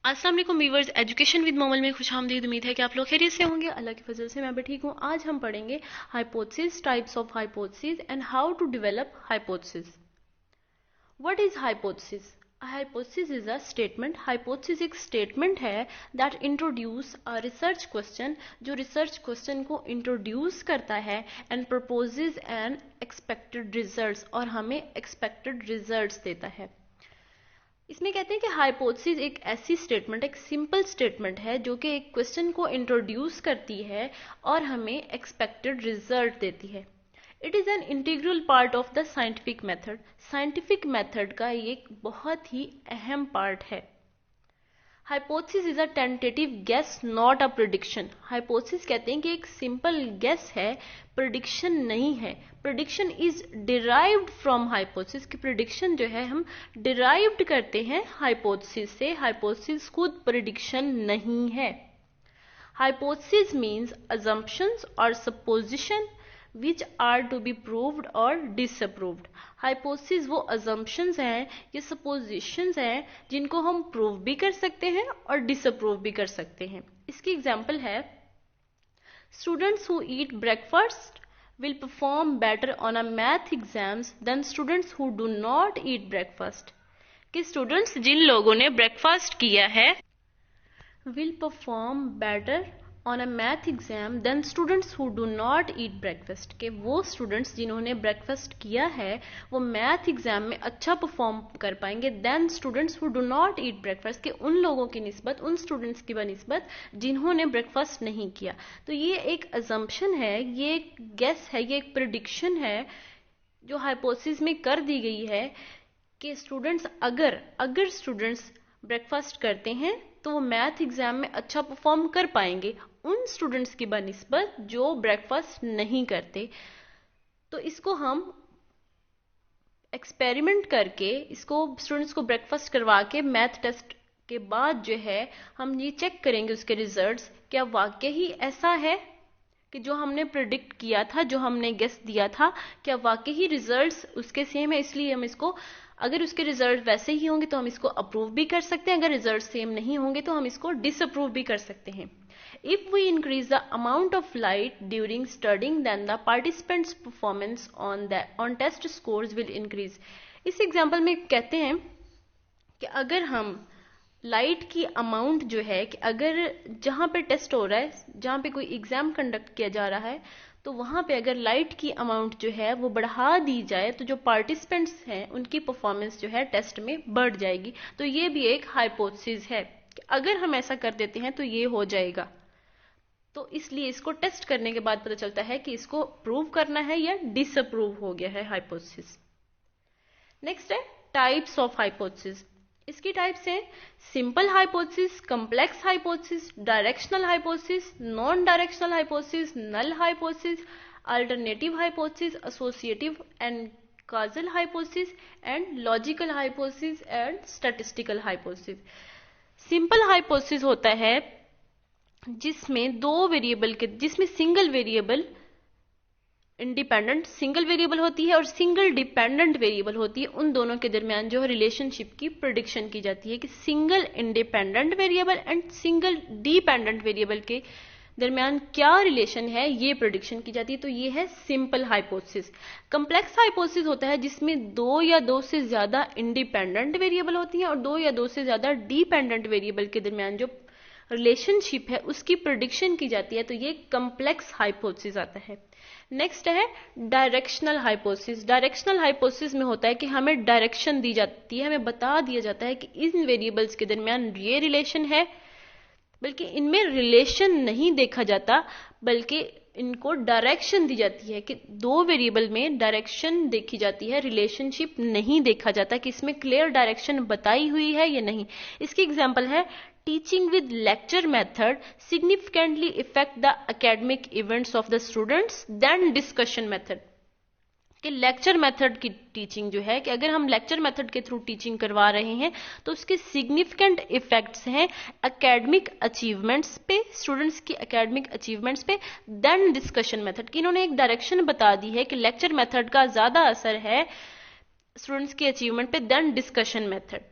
अस्सलाम वालेकुम viewers, education with Momal में खुशामदीद। उम्मीद है कि आप लोग खैरियत से होंगे। अल्लाह की फजल से मैं भी ठीक हूँ। आज हम पढ़ेंगे hypothesis, types of hypothesis and how to develop hypothesis. What is hypothesis? Hypothesis is a statement. Hypothesis एक स्टेटमेंट है that introduce a research question, जो रिसर्च क्वेश्चन को इंट्रोड्यूस करता है and proposes an expected results, और हमें expected results देता है। इसमें कहते हैं कि हाइपोथेसिस एक ऐसी स्टेटमेंट, एक सिंपल स्टेटमेंट है जो कि एक क्वेश्चन को इंट्रोड्यूस करती है और हमें एक्सपेक्टेड रिजल्ट देती है। It is an integral part of the scientific method. Scientific method का ये एक बहुत ही अहम पार्ट है। Hypothesis is a tentative guess, not a prediction. Hypothesis कहते हैं कि एक सिंपल गेस है, प्रिडिक्शन नहीं है। Prediction is derived from hypothesis, कि प्रिडिक्शन जो है हम डिराइव्ड करते हैं हाइपोथेसिस से। हाइपोथेसिस खुद प्रिडिक्शन नहीं है। Hypothesis means assumptions or supposition which are to be proved or disapproved। Hypothesis वो assumptions हैं, ये suppositions हैं जिनको हम प्रूव भी कर सकते हैं और डिसअप्रूव भी कर सकते हैं। इसकी एग्जाम्पल है, students who eat breakfast will perform better on a math exams than students who do not eat breakfast। कि स्टूडेंट्स जिन लोगों ने ब्रेकफास्ट किया है will perform better on a math exam than students who do not eat breakfast। के वो students जिन्होंने breakfast किया है वो मैथ एग्जाम में अच्छा परफॉर्म कर पाएंगे then students who do not eat breakfast, के उन लोगों की निस्बत, उन स्टूडेंट्स की बनिस्बत जिन्होंने ब्रेकफास्ट नहीं किया। तो ये एक अजम्पशन है, ये एक गेस है, ये एक प्रिडिक्शन है जो हाइपोथेसिस में कर दी गई है कि स्टूडेंट्स अगर स्टूडेंट्स ब्रेकफास्ट करते हैं तो वो मैथ एग्जाम में अच्छा परफॉर्म कर पाएंगे उन स्टूडेंट्स की बनिस्बत जो ब्रेकफास्ट नहीं करते। तो इसको हम एक्सपेरिमेंट करके, इसको स्टूडेंट्स को ब्रेकफास्ट करवा के मैथ टेस्ट के बाद जो है हम ये चेक करेंगे उसके रिजल्ट्स, क्या वाकई ही ऐसा है कि जो हमने प्रिडिक्ट किया था, जो हमने गेस दिया था, क्या वाकई ही रिजल्ट्स उसके सेम है। इसलिए हम इसको, अगर उसके रिजल्ट वैसे ही होंगे तो हम इसको अप्रूव भी कर सकते हैं, अगर रिजल्ट सेम नहीं होंगे तो हम इसको डिसअप्रूव भी कर सकते हैं। If we increase the amount of light during studying then the participants performance on test scores will increase. इस एग्जाम्पल में कहते हैं कि अगर हम लाइट की अमाउंट जो है, कि अगर जहाँ पे टेस्ट हो रहा है, जहाँ पे कोई एग्जाम कंडक्ट किया जा रहा है, तो वहाँ पे अगर लाइट की अमाउंट जो है वो बढ़ा दी जाए तो जो पार्टिसिपेंट्स हैं उनकी परफॉर्मेंस जो है टेस्ट में बढ़ जाएगी। तो ये भी एक हाइपोथेसिस है कि अगर हम ऐसा कर देते हैं तो ये हो जाएगा। तो इसलिए इसको टेस्ट करने के बाद पता चलता है कि इसको प्रूव करना है या डिसअप्रूव हो गया है हाइपोथेसिस। नेक्स्ट है टाइप्स ऑफ हाइपोथेसिस। इसकी टाइप्स हैं simple hypothesis, complex hypothesis, directional hypothesis, non directional hypothesis, null hypothesis, alternative hypothesis, associative and causal hypothesis and logical hypothesis and statistical hypothesis. Simple hypothesis होता है जिसमें दो variable के, जिसमें single variable independent single variable होती है और single dependent variable होती है, उन दोनों के दरमियान जो है रिलेशनशिप की प्रिडिक्शन की जाती है कि single independent variable and single dependent variable के दरमियान क्या रिलेशन है, ये प्रिडिक्शन की जाती है। तो ये है सिंपल हाइपोथेसिस। कॉम्प्लेक्स हाइपोथेसिस होता है जिसमें दो या दो से ज्यादा इंडिपेंडेंट वेरिएबल होती हैं और दो या दो से ज्यादा डिपेंडेंट वेरिएबल के दरमियान जो रिलेशनशिप है उसकी प्रिडिक्शन की जाती है। तो ये कॉम्प्लेक्स हाइपोथेसिस आता है। नेक्स्ट है डायरेक्शनल हाइपोथेसिस। डायरेक्शनल हाइपोथेसिस में होता है कि हमें डायरेक्शन दी जाती है, हमें बता दिया जाता है कि इन वेरिएबल्स के दरमियान ये रिलेशन है, बल्कि इनमें रिलेशन नहीं देखा जाता बल्कि इनको डायरेक्शन दी जाती है कि दो वेरिएबल में डायरेक्शन देखी जाती है, रिलेशनशिप नहीं देखा जाता कि इसमें क्लियर डायरेक्शन बताई हुई है या नहीं। इसकी एग्जांपल है teaching with lecture method significantly effect the academic events of the students then discussion method. कि लेक्चर मेथड की टीचिंग जो है, कि अगर हम लेक्चर मेथड के थ्रू टीचिंग करवा रहे हैं तो उसके सिग्निफिकेंट इफेक्ट्स हैं एकेडमिक अचीवमेंट्स पे, स्टूडेंट्स की एकेडमिक अचीवमेंट्स पे, देन डिस्कशन मेथड। कि इन्होंने एक डायरेक्शन बता दी है कि लेक्चर मेथड का ज्यादा असर है स्टूडेंट्स की अचीवमेंट पे देन डिस्कशन मेथड।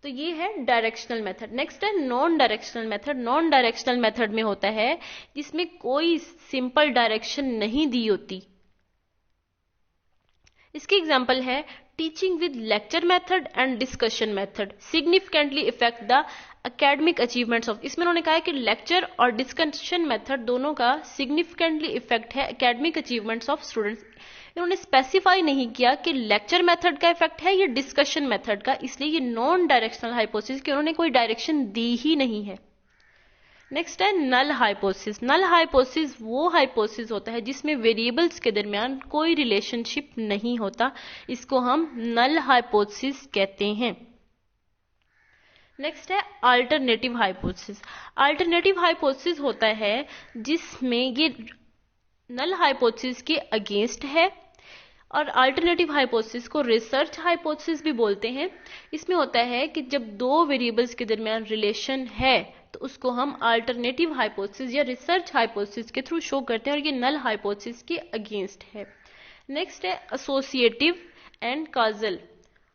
तो ये है डायरेक्शनल मेथड। नेक्स्ट है non directional method. Non directional method में होता है जिसमें कोई सिंपल डायरेक्शन नहीं दी होती। इसकी एग्जांपल है teaching with lecture method and discussion method significantly effect the academic achievements of. इसमें उन्होंने कहा है कि लेक्चर और डिस्कशन मेथड दोनों का सिग्निफिकेंटली इफेक्ट है एकेडमिक अचीवमेंट्स ऑफ स्टूडेंट्स। इन्होंने स्पेसिफाई नहीं किया कि लेक्चर मेथड का इफेक्ट है या डिस्कशन मेथड का, इसलिए ये नॉन डायरेक्शनल हाइपोथेसिस कि उन्होंने कोई डायरेक्शन दी ही नहीं है। नेक्स्ट है नल हाइपोथेसिस। नल हाइपोथेसिस वो हाइपोथेसिस होता है जिसमें वेरिएबल्स के दरमियान कोई रिलेशनशिप नहीं होता, इसको हम नल हाइपोथेसिस कहते हैं। नेक्स्ट है अल्टरनेटिव हाइपोथेसिस। अल्टरनेटिव हाइपोथेसिस होता है जिसमें ये नल हाइपोथेसिस के अगेंस्ट है, और अल्टरनेटिव हाइपोथेसिस को रिसर्च हाइपोथेसिस भी बोलते हैं। इसमें होता है कि जब दो वेरिएबल्स के दरमियान रिलेशन है तो उसको हम अल्टरनेटिव हाइपोथेसिस या रिसर्च हाइपोथेसिस के थ्रू शो करते हैं, और ये नल हाइपोथेसिस के अगेंस्ट है। नेक्स्ट है associative and causal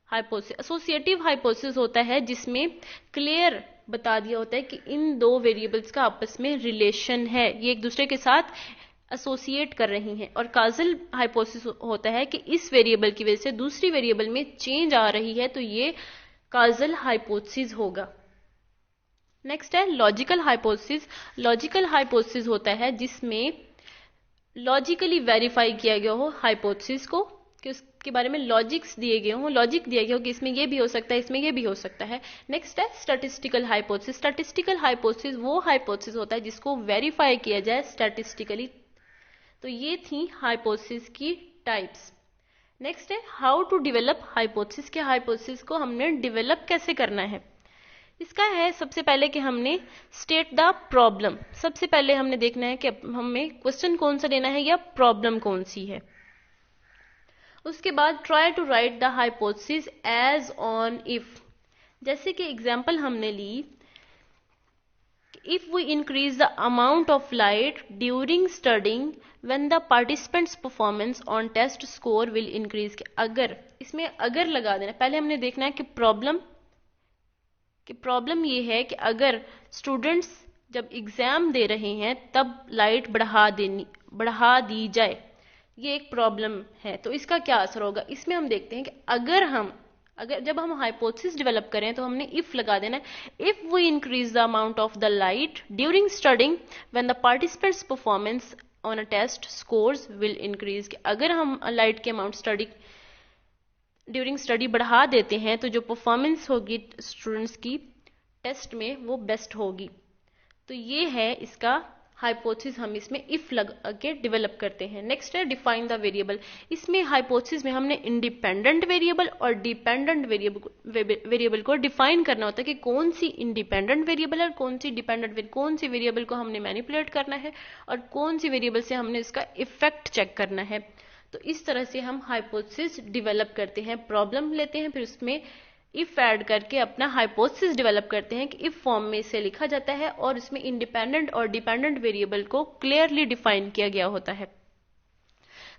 hypothesis. Associative hypothesis होता है जिसमें क्लियर बता दिया होता है कि इन दो वेरिएबल्स का आपस में रिलेशन है, ये एक दूसरे के साथ एसोसिएट कर रही हैं। और कॉजल हाइपोथेसिस होता है कि इस वेरिएबल की वजह से दूसरी वेरिएबल में चेंज आ रही है, तो ये कॉजल हाइपोथेसिस होगा। नेक्स्ट है लॉजिकल हाइपोथेसिस। लॉजिकल हाइपोथेसिस होता है जिसमें लॉजिकली वेरीफाई किया गया हो हाइपोथेसिस को, कि उसके बारे में लॉजिक्स दिए गए हों, लॉजिक दिया गया हो कि इसमें ये भी हो सकता है, इसमें ये भी हो सकता है। नेक्स्ट है स्टैटिस्टिकल हाइपोथेसिस। स्टैटिस्टिकल हाइपोथेसिस वो हाइपोथेसिस होता है जिसको वेरीफाई किया जाए स्टैटिस्टिकली। तो ये थी हाइपोथेसिस की टाइप्स। नेक्स्ट है हाउ टू डेवलप हाइपोथेसिस। के हाइपोथेसिस को हमने डेवलप कैसे करना है, इसका है सबसे पहले कि हमने स्टेट द प्रॉब्लम। सबसे पहले हमने देखना है कि हमें क्वेश्चन कौन सा लेना है या प्रॉब्लम कौन सी है। उसके बाद try to write the hypothesis as on if. जैसे कि एग्जांपल हमने ली, if we increase the amount of light during studying when the participants performance on test score will increase। अगर, इसमें अगर लगा देना। पहले हमने देखना है कि प्रॉब्लम ये है कि अगर स्टूडेंट्स जब एग्जाम दे रहे हैं तब लाइट बढ़ा दी जाए, ये एक प्रॉब्लम है, तो इसका क्या असर होगा। इसमें हम देखते हैं कि अगर जब हम हाइपोथेसिस डेवलप करें तो हमने इफ लगा देना है। If we increase the amount of the light during studying when the participants performance on a test scores will increase. अगर हम लाइट के अमाउंट ड्यूरिंग स्टडी बढ़ा देते हैं तो जो परफॉर्मेंस होगी स्टूडेंट्स की टेस्ट में वो बेस्ट होगी। तो ये है इसका हाइपोथेसिस, हम इसमें इफ लगा के डेवलप करते हैं। नेक्स्ट है डिफाइन द वेरिएबल। इसमें हाइपोथेसिस में हमने इंडिपेंडेंट वेरिएबल और डिपेंडेंट वेरिएबल को डिफाइन करना होता है कि कौन सी इंडिपेंडेंट वेरिएबल है और कौन सी डिपेंडेंट, कौन सी वेरिएबल को हमने मैनिपुलेट करना है और कौन सी वेरिएबल से हमने इसका इफेक्ट चेक करना है। तो इस तरह से हम हाइपोथेसिस डेवलप करते हैं। प्रॉब्लम लेते हैं, फिर उसमें इफ ऐड करके अपना हाइपोथेसिस डेवलप करते हैं कि इफ फॉर्म में इसे लिखा जाता है और इसमें इंडिपेंडेंट और डिपेंडेंट वेरिएबल को क्लियरली डिफाइन किया गया होता है।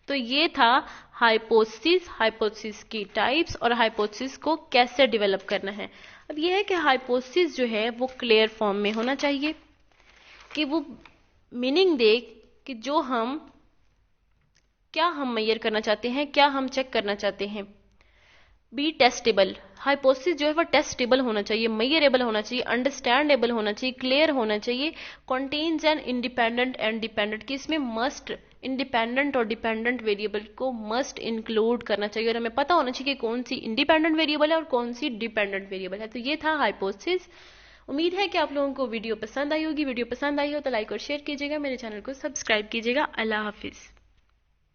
तो ये था हाइपोथेसिस, हाइपोथेसिस की टाइप्स और हाइपोथेसिस को कैसे डेवलप करना है। अब ये है कि हाइपोथेसिस जो है वो क्लियर फॉर्म में होना चाहिए, कि वो मीनिंग दे कि जो क्या हम मेजर करना चाहते हैं, क्या हम चेक करना चाहते हैं। B testable. हाइपोथेसिस जो है वो टेस्टेबल होना चाहिए, मेजरेबल होना चाहिए, अंडरस्टैंडेबल होना चाहिए, क्लियर होना चाहिए। Contains an independent and dependent, कि इसमें मस्ट इंडिपेंडेंट और डिपेंडेंट वेरिएबल को मस्ट इंक्लूड करना चाहिए और हमें पता होना चाहिए कि कौन सी इंडिपेंडेंट वेरिएबल है और कौन सी डिपेंडेंट वेरिएबल है। तो ये था हाइपोथेसिस। उम्मीद है कि आप लोगों को वीडियो पसंद आई होगी। वीडियो पसंद आई हो तो लाइक और शेयर कीजिएगा, मेरे चैनल को सब्सक्राइब कीजिएगा। अल्लाह हाफिज।